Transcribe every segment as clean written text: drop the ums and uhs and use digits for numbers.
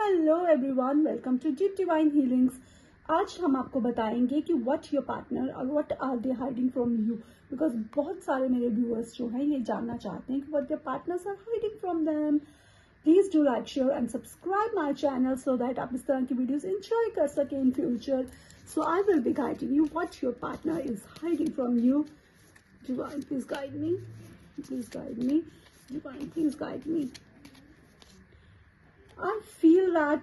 Hello everyone, welcome to deep divine healings. आज हम आपको बताएंगे कि व्हाट योर पार्टनर और what are they hiding from you. Because बहुत सारे मेरे व्यूअर्स जो हैं ये जानना चाहते हैं कि what their partners are hiding from them. Please do like, share and subscribe my channel so that आप इस तरह की वीडियोज एंजॉय कर सकें in future. So I will be guiding you what your partner is hiding from you. Divine please guide me, please guide me, divine please guide me. I feel that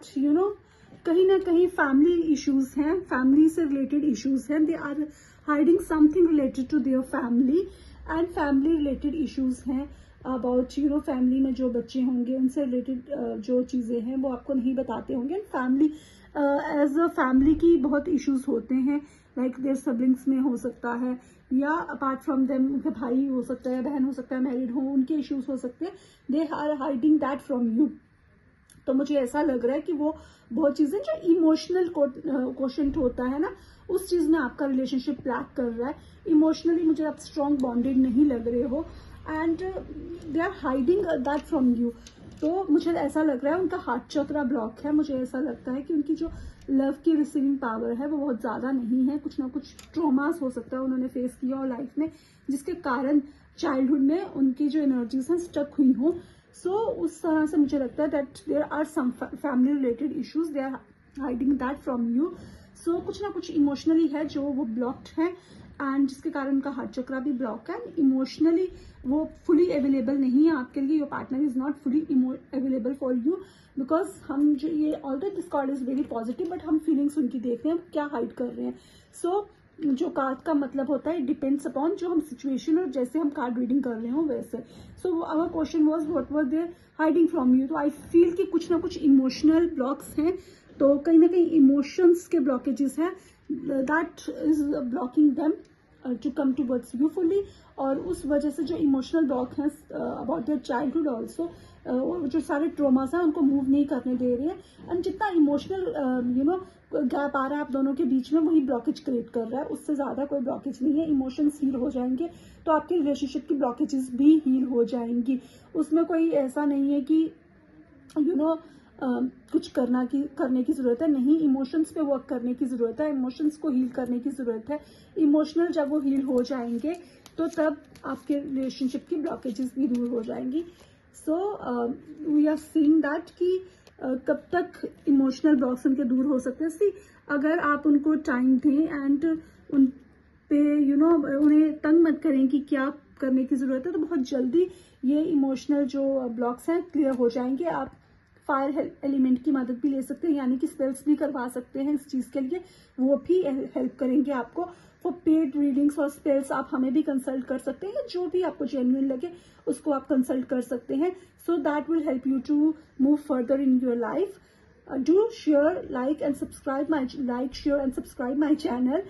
कहीं ना कहीं family issues हैं, family से related issues हैं। They are hiding something related to their family and family related issues हैं about family में जो बच्चे होंगे उनसे रिलेटेड जो चीज़ें हैं वो आपको नहीं बताते होंगे। And family as a family की बहुत इश्यूज होते हैं, लाइक देयर सिबलिंग्स में हो सकता है या अपार्ट फ्रॉम देम उनके भाई हो सकता है, बहन हो सकता है, मैरिड हो, उनके इश्यूज हो सकते हैं। They are hiding that from you. तो मुझे ऐसा लग रहा है कि वो बहुत चीजें जो इमोशनल क्वेश्चन होता है ना, उस चीज में आपका रिलेशनशिप लैक कर रहा है। इमोशनली मुझे आप स्ट्रॉन्ग बॉन्डेड नहीं लग रहे हो and they are hiding that from you. तो मुझे ऐसा लग रहा है उनका हार्ट चक्रा ब्लॉक है। मुझे ऐसा लगता है कि उनकी जो लव की रिसीविंग पावर है वो बहुत ज्यादा नहीं है। कुछ ना कुछ ट्रॉमास हो सकता है उन्होंने फेस किया हो लाइफ में, जिसके कारण चाइल्डहुड में उनकी जो एनर्जीज हैं स्टक हुई हो। सो उस तरह से मुझे लगता है that there are some family related issues, they are hiding that from you. So कुछ ना कुछ इमोशनली है जो वो ब्लॉक्ड है एंड जिसके कारण उनका हार्ट चक्रा भी ब्लॉक है। इमोशनली वो फुली अवेलेबल नहीं है आपके लिए। Your partner is not fully available for you because हम जो ये although this card is very positive, but हम फीलिंग्स उनकी देख रहे हैं, क्या हाइड कर रहे हैं। सो जो कार्ड का मतलब होता है डिपेंड्स अपॉन जो हम सिचुएशन और जैसे हम कार्ड रीडिंग कर रहे हो वैसे। So our question was what were their hiding from you. तो आई फील कि कुछ ना कुछ इमोशनल ब्लॉक्स हैं, तो कहीं ना कहीं इमोशंस के ब्लॉकेजेस हैं that is blocking them to come towards you fully. और उस वजह से जो इमोशनल ब्लॉक हैं अबाउट देयर चाइल्डहुड ऑल्सो, जो सारे ट्रोमास हैं उनको मूव नहीं करने दे रहे हैं। एंड जितना इमोशनल गैप आ रहा है आप दोनों के बीच में, वही ब्लॉकेज क्रिएट कर रहा है। उससे ज्यादा कोई ब्लॉकेज नहीं है। इमोशंस हील हो जाएंगे तो आपकी रिलेशनशिप की ब्लॉकेजेस भी हील हो जाएंगी। उसमें कोई ऐसा नहीं है कि कुछ करने की जरूरत है, नहीं। इमोशंस पे वर्क करने की जरूरत है, इमोशंस को हील करने की जरूरत है। इमोशनल जब वो हील हो जाएंगे तो तब आपके रिलेशनशिप की ब्लॉकेजेस भी दूर हो जाएंगी। So we are seeing that कि कब तक इमोशनल ब्लॉक्स उनके दूर हो सकते हैं। सी अगर आप उनको टाइम दें एंड उन पे उन्हें तंग मत करें कि क्या करने की जरूरत है, तो बहुत जल्दी ये इमोशनल जो ब्लॉक्स हैं क्लियर हो जाएंगे। आप फायर एलिमेंट की मदद भी ले सकते हैं, यानी कि स्पेल्स भी करवा सकते हैं इस चीज के लिए, वो भी हेल्प करेंगे आपको। फॉर पेड रीडिंग्स और स्पेल्स आप हमें भी कंसल्ट कर सकते हैं, जो भी आपको जेन्युइन लगे उसको आप कंसल्ट कर सकते हैं। So that will help you to move further in your life. Do share, like and subscribe my channel.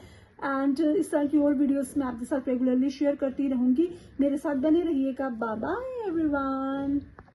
And इस तरह की और वीडियोस मैं आपके साथ रेगुलरली शेयर करती रहूंगी। मेरे साथ बने रहिएगा। Bye bye everyone.